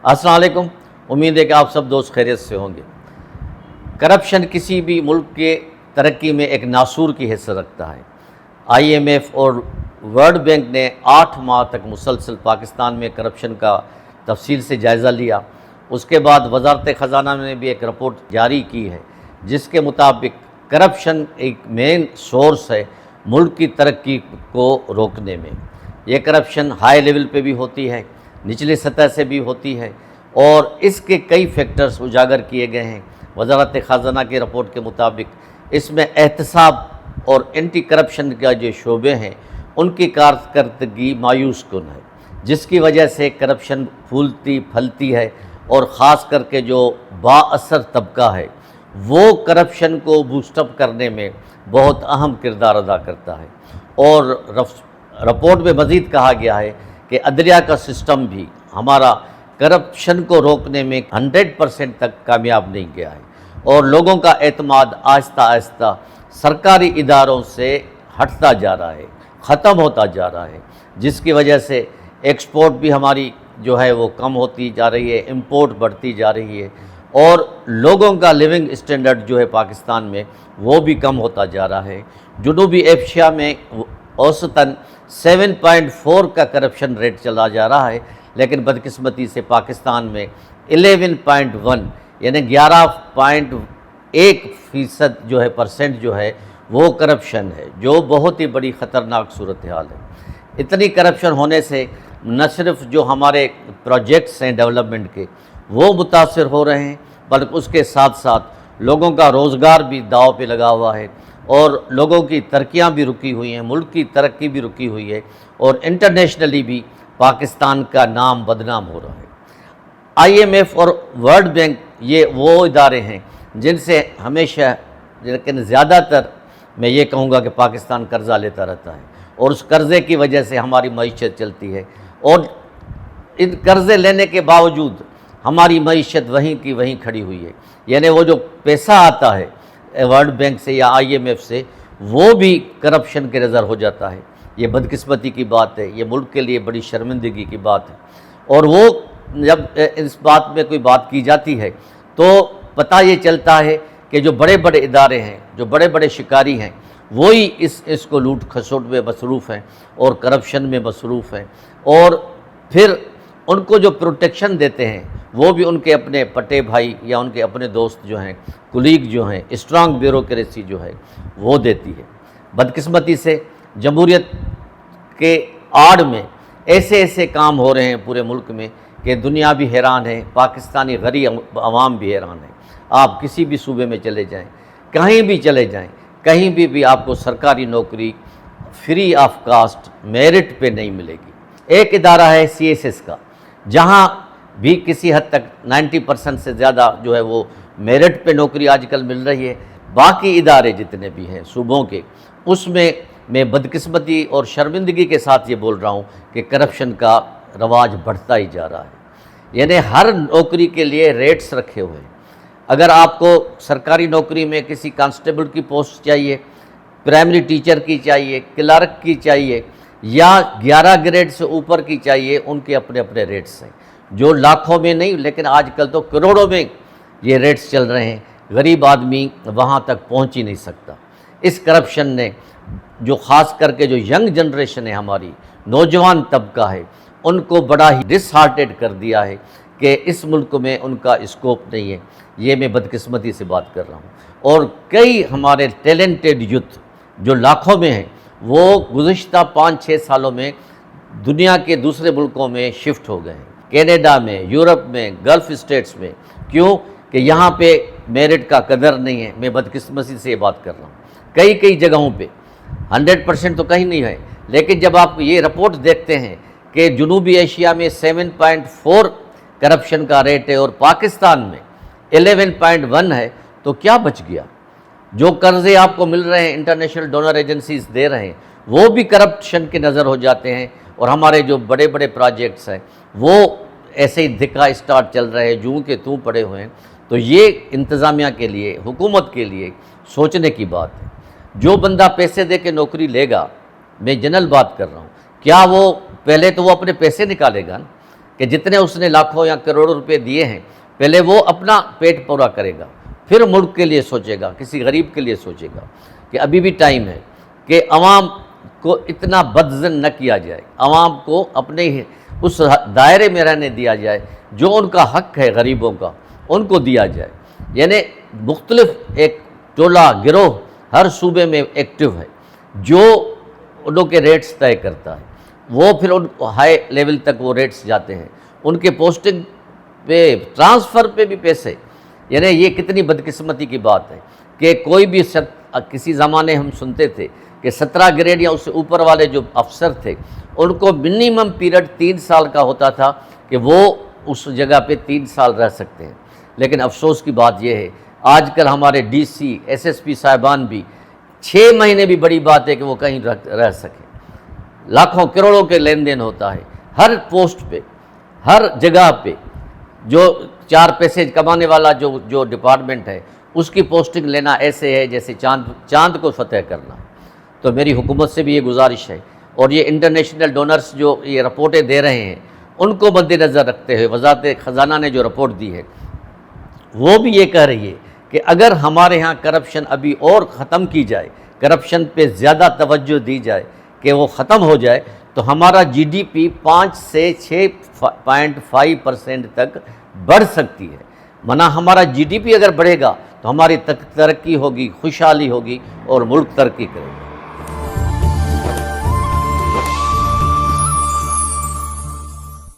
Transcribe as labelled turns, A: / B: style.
A: السلام علیکم، امید ہے کہ آپ سب دوست خیریت سے ہوں گے۔ کرپشن کسی بھی ملک کے ترقی میں ایک ناسور کی حیثیت رکھتا ہے۔ آئی ایم ایف اور ورلڈ بینک نے 8 ماہ تک مسلسل پاکستان میں کرپشن کا تفصیل سے جائزہ لیا۔ اس کے بعد وزارت خزانہ نے بھی ایک رپورٹ جاری کی ہے جس کے مطابق کرپشن ایک مین سورس ہے ملک کی ترقی کو روکنے میں۔ یہ کرپشن ہائی لیول پہ بھی ہوتی ہے، نچلی سطح سے بھی ہوتی ہے، اور اس کے کئی فیکٹرز اجاگر کیے گئے ہیں۔ وزارت خزانہ کی رپورٹ کے مطابق اس میں احتساب اور اینٹی کرپشن کا جو شعبے ہیں ان کی کارکردگی مایوس کن ہے، جس کی وجہ سے کرپشن پھولتی پھلتی ہے، اور خاص کر کے جو با اثر طبقہ ہے وہ کرپشن کو بوسٹ اپ کرنے میں بہت اہم کردار ادا کرتا ہے۔ اور رپورٹ میں مزید کہا گیا ہے کہ عدلیہ کا سسٹم بھی ہمارا کرپشن کو روکنے میں 100% تک کامیاب نہیں گیا ہے، اور لوگوں کا اعتماد آہستہ آہستہ سرکاری اداروں سے ہٹتا جا رہا ہے، ختم ہوتا جا رہا ہے، جس کی وجہ سے ایکسپورٹ بھی ہماری جو ہے وہ کم ہوتی جا رہی ہے، امپورٹ بڑھتی جا رہی ہے، اور لوگوں کا لیونگ اسٹینڈرڈ جو ہے پاکستان میں وہ بھی کم ہوتا جا رہا ہے۔ جنوبی ایشیا میں اوسطاً 7.4 کا کرپشن ریٹ چلا جا رہا ہے، لیکن بدقسمتی سے پاکستان میں 11.1 یعنی 11.1% جو ہے پرسنٹ جو ہے وہ کرپشن ہے، جو بہت ہی بڑی خطرناک صورتحال ہے۔ اتنی کرپشن ہونے سے نہ صرف جو ہمارے پروجیکٹس ہیں ڈیولپمنٹ کے وہ متاثر ہو رہے ہیں، بلکہ اس کے ساتھ ساتھ لوگوں کا روزگار بھی داؤ پہ لگا ہوا ہے، اور لوگوں کی ترقیاں بھی رکی ہوئی ہیں، ملک کی ترقی بھی رکی ہوئی ہے، اور انٹرنیشنلی بھی پاکستان کا نام بدنام ہو رہا ہے۔ آئی ایم ایف اور ورلڈ بینک یہ وہ ادارے ہیں جن سے ہمیشہ، لیکن زیادہ تر میں یہ کہوں گا کہ پاکستان قرضہ لیتا رہتا ہے، اور اس قرضے کی وجہ سے ہماری معیشت چلتی ہے، اور ان قرضے لینے کے باوجود ہماری معیشت وہیں کی وہیں کھڑی ہوئی ہے۔ یعنی وہ جو پیسہ آتا ہے ورلڈ بینک سے یا آئی ایم ایف سے وہ بھی کرپشن کے نظر ہو جاتا ہے۔ یہ بدقسمتی کی بات ہے، یہ ملک کے لیے بڑی شرمندگی کی بات ہے، اور وہ جب اس بات میں کوئی بات کی جاتی ہے تو پتہ یہ چلتا ہے کہ جو بڑے بڑے ادارے ہیں، جو بڑے بڑے شکاری ہیں، وہی اس کو لوٹ کھسوٹ میں مصروف ہیں اور کرپشن میں مصروف ہیں، اور پھر ان کو جو پروٹیکشن دیتے ہیں وہ بھی ان کے اپنے پٹے بھائی یا ان کے اپنے دوست جو ہیں، کولیگ جو ہیں، اسٹرانگ بیوروکریسی جو ہے وہ دیتی ہے۔ بدقسمتی سے جمہوریت کے آڑ میں ایسے کام ہو رہے ہیں پورے ملک میں کہ دنیا بھی حیران ہے، پاکستانی غریب عوام بھی حیران ہے۔ آپ کسی بھی صوبے میں چلے جائیں، کہیں بھی چلے جائیں، کہیں بھی آپ کو سرکاری نوکری فری آف کاسٹ میرٹ پہ نہیں ملے گی۔ ایک ادارہ ہے سی ایس ایس کا، جہاں بھی کسی حد تک 90% سے زیادہ جو ہے وہ میرٹ پہ نوکری آج کل مل رہی ہے۔ باقی ادارے جتنے بھی ہیں صوبوں کے، اس میں بدقسمتی اور شرمندگی کے ساتھ یہ بول رہا ہوں کہ کرپشن کا رواج بڑھتا ہی جا رہا ہے۔ یعنی ہر نوکری کے لیے ریٹس رکھے ہوئے ہیں۔ اگر آپ کو سرکاری نوکری میں کسی کانسٹیبل کی پوسٹ چاہیے، پرائمری ٹیچر کی چاہیے، کلرک کی چاہیے، یا 11 گریڈ سے اوپر کی چاہیے، ان کے اپنے اپنے ریٹس ہیں، جو لاکھوں میں نہیں لیکن آج کل تو کروڑوں میں یہ ریٹس چل رہے ہیں۔ غریب آدمی وہاں تک پہنچ ہی نہیں سکتا۔ اس کرپشن نے جو خاص کر کے جو ینگ جنریشن ہے، ہماری نوجوان طبقہ ہے، ان کو بڑا ہی ڈس ہارٹیڈ کر دیا ہے کہ اس ملک میں ان کا اسکوپ نہیں ہے۔ یہ میں بدقسمتی سے بات کر رہا ہوں، اور کئی ہمارے ٹیلنٹڈ یوتھ جو لاکھوں میں ہیں وہ گزشتہ 5-6 سالوں میں دنیا کے دوسرے ملکوں میں شفٹ ہو گئے ہیں، کینیڈا میں، یورپ میں، گلف اسٹیٹس میں۔ کیوں کہ یہاں پہ میرٹ کا قدر نہیں ہے۔ میں بدقسمتی سے یہ بات کر رہا ہوں، کئی جگہوں پہ 100% تو کہیں نہیں ہے، لیکن جب آپ یہ رپورٹ دیکھتے ہیں کہ جنوبی ایشیا میں 7.4 کرپشن کا ریٹ ہے اور پاکستان میں 11.1 ہے، تو کیا بچ گیا؟ جو قرضے آپ کو مل رہے ہیں انٹرنیشنل ڈونر ایجنسیز دے رہے ہیں وہ بھی کرپشن کے نظر ہو جاتے ہیں، اور ہمارے جو بڑے بڑے پروجیکٹس ہیں وہ ایسے ہی دھکا اسٹارٹ چل رہے ہیں، جوں کے توں پڑے ہوئے ہیں۔ تو یہ انتظامیہ کے لیے، حکومت کے لیے سوچنے کی بات ہے۔ جو بندہ پیسے دے کے نوکری لے گا، میں جنرل بات کر رہا ہوں، کیا وہ پہلے تو وہ اپنے پیسے نکالے گا نا؟ کہ جتنے اس نے لاکھوں یا کروڑوں روپے دیے ہیں پہلے وہ اپنا پیٹ پورا کرے گا، پھر ملک کے لیے سوچے گا، کسی غریب کے لیے سوچے گا کہ ابھی بھی ٹائم ہے کہ عوام کو اتنا بدظن نہ کیا جائے، عوام کو اپنے ہی اس دائرے میں رہنے دیا جائے جو ان کا حق ہے، غریبوں کا ان کو دیا جائے۔ یعنی مختلف ایک ٹولہ گروہ ہر صوبے میں ایکٹیو ہے جو انہوں کے ریٹس طے کرتا ہے، وہ پھر ان ہائی لیول تک وہ ریٹس جاتے ہیں، ان کے پوسٹنگ پہ ٹرانسفر پہ بھی پیسے۔ یعنی یہ کتنی بدقسمتی کی بات ہے کہ کوئی بھی کسی زمانے ہم سنتے تھے کہ 17 گریڈ یا اس سے اوپر والے جو افسر تھے ان کو منیمم پیریڈ 3 سال کا ہوتا تھا کہ وہ اس جگہ پہ 3 سال رہ سکتے ہیں، لیکن افسوس کی بات یہ ہے آج کل ہمارے D C S S P صاحبان بھی 6 مہینے بھی بڑی بات ہے کہ وہ کہیں رہ سکیں۔ لاکھوں کروڑوں کے لین دین ہوتا ہے ہر پوسٹ پہ، ہر جگہ پہ، جو 4 پیسے کمانے والا جو ڈپارٹمنٹ ہے اس کی پوسٹنگ لینا ایسے ہے جیسے چاند کو فتح کرنا۔ تو میری حکومت سے بھی یہ گزارش ہے، اور یہ انٹرنیشنل ڈونرز جو یہ رپورٹیں دے رہے ہیں ان کو مد نظر رکھتے ہوئے وزارت خزانہ نے جو رپورٹ دی ہے وہ بھی یہ کہہ رہی ہے کہ اگر ہمارے ہاں کرپشن ابھی اور ختم کی جائے، کرپشن پہ زیادہ توجہ دی جائے کہ وہ ختم ہو جائے، تو ہمارا جی ڈی پی 5 سے 6.5% تک بڑھ سکتی ہے۔ منع ہمارا جی ڈی پی اگر بڑھے گا تو ہماری ترقی ہوگی، خوشحالی ہوگی اور ملک ترقی کرے گا۔